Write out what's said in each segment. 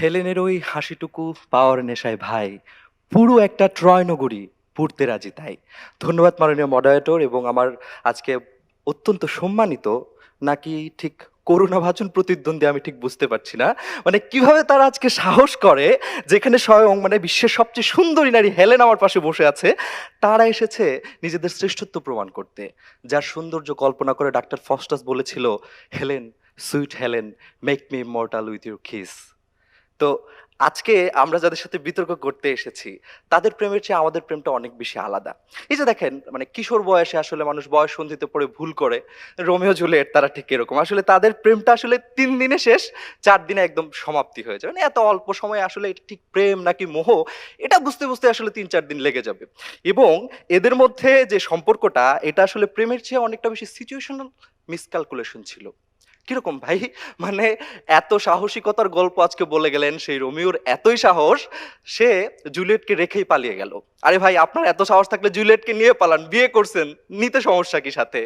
হেলেনের ওই হাসিটুকু পাওয়ার নেশায় ভাই পুরো একটা ট্রয় নগরী পুড়তে রাজি তাই। ধন্যবাদ মাননীয় মডারেটর এবং আমার আজকে অত্যন্ত সম্মানিত নাকি ঠিক করুণাভাজন প্রতিদ্বন্দ্বী আমি ঠিক বুঝতে পারছি না। মানে কিভাবে তারা আজকে সাহস করে, যেখানে স্বয়ং মানে বিশ্বের সবচেয়ে সুন্দরী নারী হেলেন আমার পাশে বসে আছে, তারা এসেছে নিজেদের শ্রেষ্ঠত্ব প্রমাণ করতে। যার সৌন্দর্য কল্পনা করে ডাক্তার ফস্টাস বলেছিল, Helen, sweet Helen, make me immortal with your kiss. তো আজকে আমরা যাদের সাথে বিতর্ক করতে এসেছি, তাদের প্রেমের চেয়ে আমাদের প্রেমটা অনেক বেশি আলাদা। এই যে দেখেন, মানে কিশোর বয়সে আসলে মানুষ বয়স সন্ধিতে পড়ে ভুল করে, রোমিও জুলিয়েট তারা ঠিক এরকম। আসলে তাদের প্রেমটা আসলে 3 দিনে শেষ, 4 দিনে একদম সমাপ্তি হয়ে যাবে। মানে এত অল্প সময়ে আসলে এটা ঠিক প্রেম নাকি মোহ, এটা বুঝতে বুঝতে আসলে 3-4 দিন লেগে যাবে। এবং এদের মধ্যে যে সম্পর্কটা, এটা আসলে প্রেমের চেয়ে অনেকটা বেশি সিচুয়েশনাল মিসক্যালকুলেশন ছিল। কিরকম ভাই? মানে এত সাহসিকতার গল্প আজকে বলে গেলেন, সেই রোমিওর এতই সাহস, সে জুলিয়েটকে রেখেই পালিয়ে গেল। আরে ভাই, আপনার এত সাহস থাকলে জুলিয়েটকে নিয়ে পালান, বিয়ে করছেন, নিতে সমস্যা কি সাথে?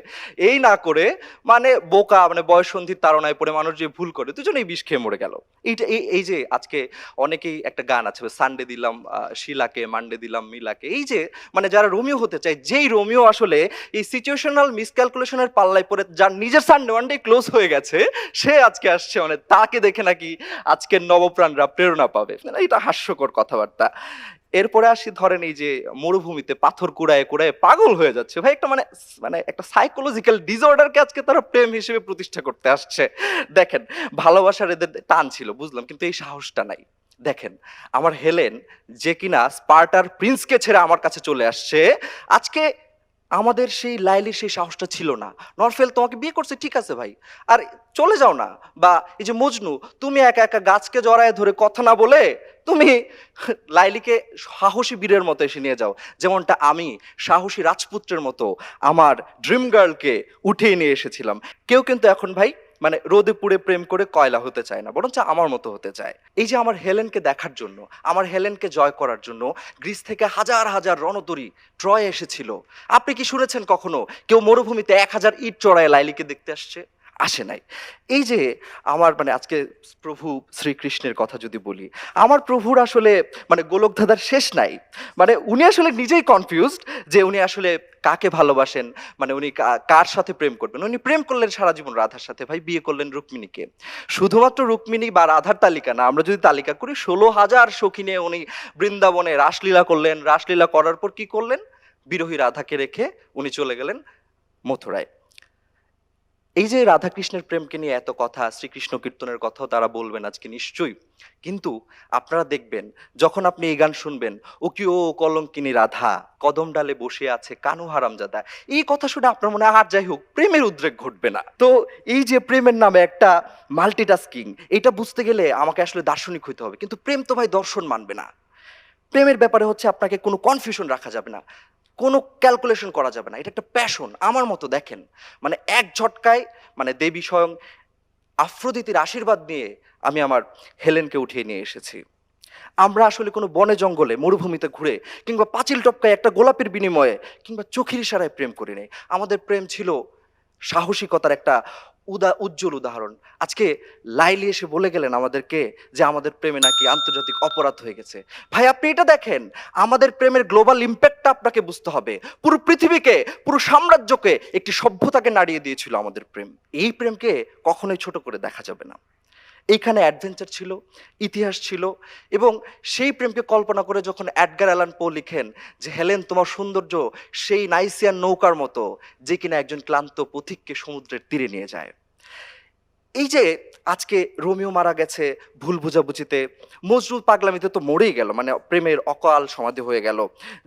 এই না করে মানে বোকা, মানে বয়ঃসন্ধির তাড়নায় পড়ে মানুষ যে ভুল করে, দুজনেই বিষ খেয়ে মরে গেল। এইটা এই যে আজকে অনেকেই একটা গান আছে, সানডে দিলাম শিলাকে, মানডে দিলাম মিলাকে। এই যে মানে যারা রোমিও হতে চায়, যেই রোমিও আসলে এই সিচুয়েশনাল মিসক্যালকুলেশনের পাল্লায় পড়ে যার নিজের সানডে ওয়ানডে ক্লোজ হয়ে গেছে, সে আজকে আসছে, মানে তাকে দেখে নাকি আজকের নবপ্রাণরা প্রেরণা পাবে। মানে এটা হাস্যকর কথাবার্তা। এরপরে আসি, ধরেন এই যে মরুভূমিতে পাথর কুড়ায় কুড়ায় পাগল হয়ে যাচ্ছে ভাই, একটা মানে মানে একটা সাইকোলজিক্যাল ডিসঅর্ডারকে আজকে তারা প্রেম হিসেবে প্রতিষ্ঠা করতে আসছে। দেখেন, ভালোবাসার এদের টান ছিল বুঝলাম, কিন্তু এই সাহসটা নাই। দেখেন, আমার হেলেন, যে কিনা স্পার্টার প্রিন্সকে ছেড়ে আমার কাছে চলে আসছে, আজকে আমাদের সেই লাইলির সেই সাহসটা ছিল না। নরফেল তোমাকে বিয়ে করছে, ঠিক আছে ভাই, আর চলে যাও না। বা এই যে মজনু, তুমি একা একা গাছকে জড়ায় ধরে কথা না বলে তুমি লাইলিকে সাহসী বীরের মতো এসে নিয়ে যাও, যেমনটা আমি সাহসী রাজপুত্রের মতো আমার ড্রিম গার্লকে উঠিয়ে নিয়ে এসেছিলাম। কেউ কিন্তু এখন ভাই মানে রোদে পুড়ে প্রেম করে কয়লা হতে চায় না, বরঞ্চ আমার মতো হতে চায়। এই যে আমার হেলেনকে দেখার জন্য, আমার হেলেনকে জয় করার জন্য গ্রিস থেকে হাজার হাজার রণতরী ট্রয় এসেছিল। আপনি কি শুনেছেন কখনো কেউ মরুভূমিতে 1000 ইট চড়ায় লাইলিকে দেখতে আসছে? আসে নাই। এই যে আমার মানে আজকে প্রভু শ্রীকৃষ্ণের কথা যদি বলি, আমার প্রভুর আসলে মানে গোলকধাঁধার শেষ নাই। মানে উনি আসলে নিজেই কনফিউজড যে উনি আসলে কাকে ভালোবাসেন, মানে উনি কার সাথে প্রেম করবেন। উনি প্রেম করলেন সারা জীবন রাধার সাথে, ভাই বিয়ে করলেন রুক্মিণীকে। শুধুমাত্র রুক্মিণী বা রাধার তালিকা না, আমরা যদি তালিকা করি 16,000 সখী নিয়ে উনি বৃন্দাবনে রাসলীলা করলেন। রাসলীলা করার পর কি করলেন? বিরহী রাধাকে রেখে উনি চলে গেলেন মথুরায়। এই যে রাধাকৃষ্ণের প্রেমকে নিয়ে এত কথা, শ্রীকৃষ্ণ কীর্তনের কথাও তারা বলবেন আজকে নিশ্চয়ই। কিন্তু আপনারা দেখবেন, যখন আপনি এই গান শুনবেন, ও কি ও কলঙ্কিনী রাধা, কদম ডালে বসে আছে কানু হারামজাদা, এই কথা শুনে আপনার মনে হয় আর যাই হোক প্রেমের উদ্রেক ঘটবে না। তো এই যে প্রেমের নামে একটা মাল্টিটাস্কিং, এটা বুঝতে গেলে আমাকে আসলে দার্শনিক হইতে হবে, কিন্তু প্রেম তো ভাই দর্শন মানবে না। প্রেমের ব্যাপারে হচ্ছে আপনাকে কোনো কনফিউশন রাখা যাবে না, কোনো ক্যালকুলেশন করা যাবে না। এটা একটা প্যাশন। আমার মতো দেখেন, মানে এক ঝটকায় মানে দেবী স্বয়ং আফ্রোদিতির আশীর্বাদ নিয়ে আমি আমার হেলেনকে উঠিয়ে নিয়ে এসেছি। আমরা আসলে কোনো বনে জঙ্গলে মরুভূমিতে ঘুরে কিংবা পাঁচিল টপকায় একটা গোলাপের বিনিময়ে কিংবা চোখের ইশারায় প্রেম করি নাই। আমাদের প্রেম ছিল সাহসিকতার একটা উজ্জ্বল উদাহরণ। আজকে লাইলি এসে বলে গেলেন আমাদেরকে যে আমাদের প্রেমে নাকি আন্তর্জাতিক অপরাধ হয়ে গেছে। ভাই আপনি এটা দেখেন, আমাদের প্রেমের গ্লোবাল ইম্প্যাক্টটা আপনাকে বুঝতে হবে। পুরো পৃথিবীকে, পুরো সাম্রাজ্যকে, একটি সভ্যতাকে নাড়িয়ে দিয়েছিল আমাদের প্রেম। এই প্রেমকে কখনোই ছোট করে দেখা যাবে না। এইখানে অ্যাডভেঞ্চার ছিল, ইতিহাস ছিল। এবং সেই প্রেমকে কল্পনা করে যখন এডগার অ্যালান পো লিখেন যে হেলেন তোমার সৌন্দর্য সেই নাইসিয়ান নৌকার মতো, যে কিনা একজন ক্লান্ত পথিককে সমুদ্রের তীরে নিয়ে যায়। এই যে আজকে রোমিও মারা গেছে ভুল বুঝাবুঝিতে, মজনু পাগলামিতে তো মরেই গেল, মানে প্রেমের অকাল সমাধি হয়ে গেল,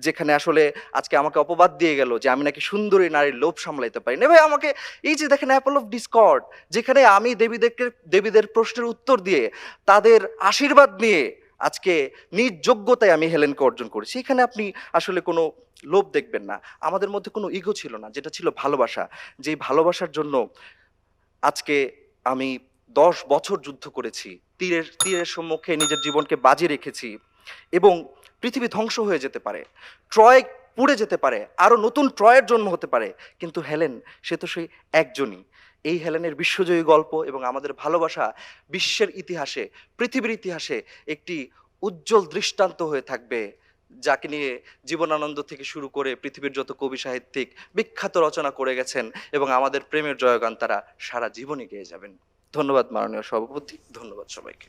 যেখানে আসলে আজকে আমাকে অপবাদ দিয়ে গেল যে আমি নাকি সুন্দরী নারীর লোভ সামলাইতে পারি না। ভাই আমাকে এই যে দেখেন অ্যাপল অফ ডিসকর্ড, যেখানে আমি দেবীদের প্রশ্নের উত্তর দিয়ে তাদের আশীর্বাদ নিয়ে আজকে নিজ যোগ্যতায় আমি হেলেনকে অর্জন করেছি, এখানে আপনি আসলে কোনো লোভ দেখবেন না। আমাদের মধ্যে কোনো ইগো ছিল না, যেটা ছিল ভালোবাসা। যেই ভালোবাসার জন্য আজকে আমি 10 বছর যুদ্ধ করেছি, তীরের তীরের সম্মুখে নিজের জীবনকে বাজি রেখেছি। এবং পৃথিবী ধ্বংস হয়ে যেতে পারে, ট্রয় পুড়ে যেতে পারে, আরো নতুন ট্রয়ের জন্ম হতে পারে, কিন্তু হেলেন সে তো সেই একজনই। এই হেলেনের বিশ্বজয়ী গল্প এবং আমাদের ভালোবাসা বিশ্বের ইতিহাসে, পৃথিবীর ইতিহাসে একটি উজ্জ্বল দৃষ্টান্ত হয়ে থাকবে, যাকে নিয়ে জীবনানন্দ থেকে শুরু করে পৃথিবীর যত কবি সাহিত্যিক বিখ্যাত রচনা করে গেছেন এবং আমাদের প্রেমের জয়গান তারা সারা জীবনই গেয়ে যাবেন। ধন্যবাদ মাননীয় সভাপতি, ধন্যবাদ সবাইকে।